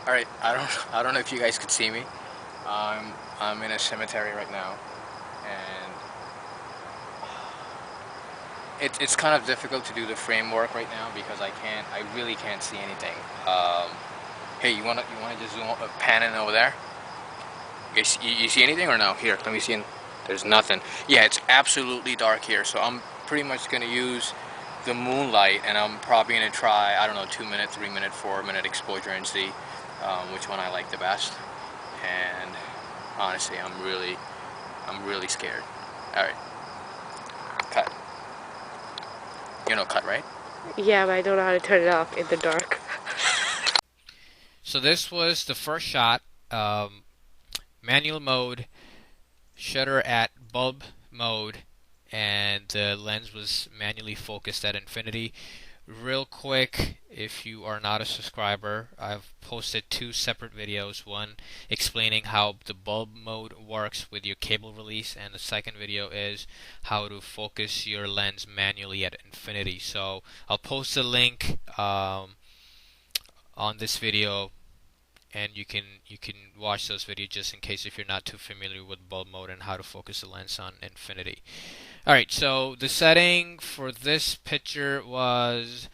All right, I don't know if you guys could see me. I'm in a cemetery right now, and it's kind of difficult to do the framework right now because I really can't see anything. Hey, you wanna just zoom pan in over there? You see anything or no? Here, let me see. There's nothing. Yeah, it's absolutely dark here, so I'm pretty much gonna use the moonlight, and I'm probably gonna try, I don't know, 2 minute, 3 minute, 4 minute exposure and see which one I like the best. And honestly, I'm really scared. All right, cut. You know, cut, right? Yeah, but I don't know how to turn it off in the dark. So this was the first shot. Manual mode, shutter at bulb mode, and the lens was manually focused at infinity. Real quick, if you are not a subscriber, I've posted two separate videos. One explaining how the bulb mode works with your cable release, and the second video is how to focus your lens manually at infinity. So I'll post a link on this video, and you can watch those videos just in case if you're not too familiar with bulb mode and how to focus the lens on infinity. Alright, so the setting for this picture was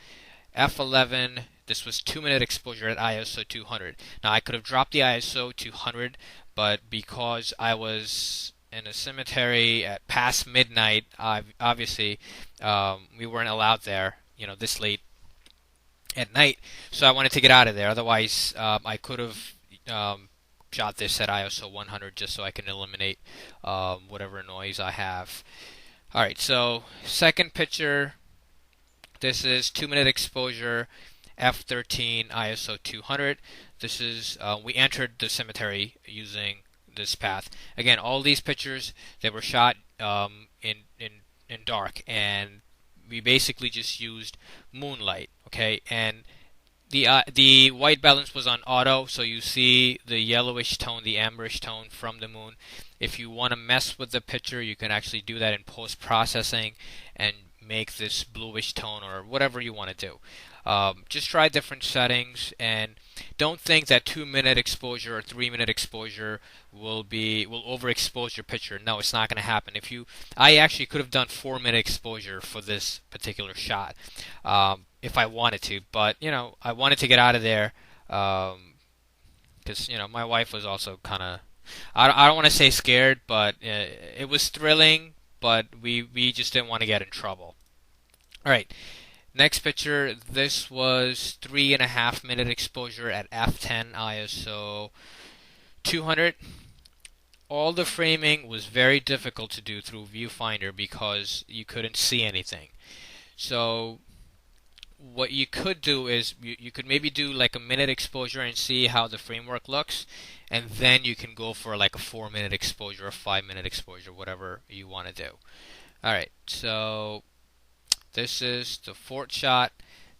f11. This was 2-minute exposure at ISO 200. Now I could have dropped the ISO to 100, but because I was in a cemetery at past midnight, obviously we weren't allowed there, this late at night, so I wanted to get out of there. Otherwise, I could have shot this at ISO 100 just so I can eliminate whatever noise I have. Alright, so second picture, this is 2-minute exposure, f13, ISO 200. This is, we entered the cemetery using this path. Again, all these pictures, they were shot in dark, and we basically just used moonlight, okay? And the white balance was on auto, so you see the yellowish tone, the amberish tone from the moon. If you want to mess with the picture, you can actually do that in post-processing and make this bluish tone or whatever you want to do. Just try different settings, and don't think that 2-minute exposure or 3-minute exposure will overexpose your picture. No, it's not going to happen. I actually could have done 4-minute exposure for this particular shot if I wanted to, but I wanted to get out of there because my wife was also kind of, I don't want to say scared, but it was thrilling, but we just didn't want to get in trouble. All right. Next picture, this was 3.5-minute exposure at f10 ISO 200. All the framing was very difficult to do through viewfinder because you couldn't see anything. So what you could do is you could maybe do like a minute exposure and see how the framework looks, and then you can go for like a 4-minute exposure or 5-minute exposure, whatever you want to do. Alright, so this is the fourth shot.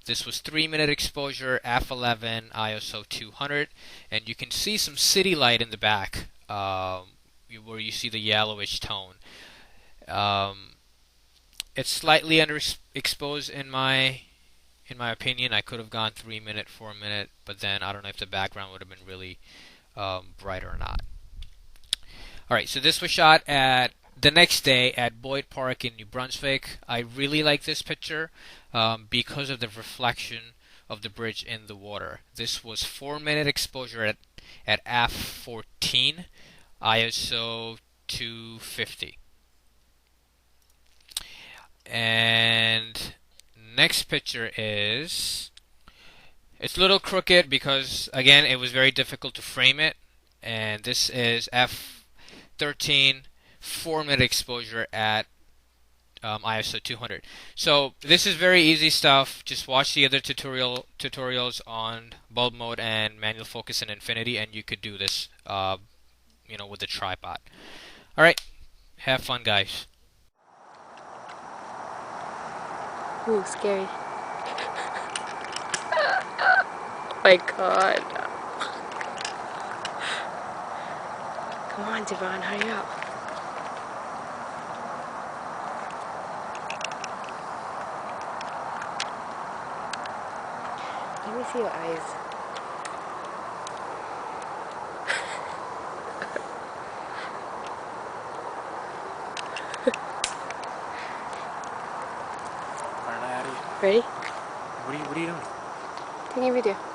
This was 3-minute exposure, f11, ISO 200, and you can see some city light in the back where you see the yellowish tone. It's slightly underexposed in my opinion. I could have gone 3-minute, 4-minute, but then I don't know if the background would have been really bright or not. Alright, so this was shot at the next day at Boyd Park in New Brunswick. I really like this picture because of the reflection of the bridge in the water. This was 4-minute exposure at f14, ISO 250. And next picture it's a little crooked because again it was very difficult to frame it, and this is f13, 4-minute exposure at ISO 200. So this is very easy stuff. Just watch the other tutorials on bulb mode and manual focus and infinity, and you could do this with the tripod. Alright, have fun guys. Ooh, scary. Oh my god. Come on, Devon, hurry up. Let me see your eyes. Ready? What are you doing? Taking a video.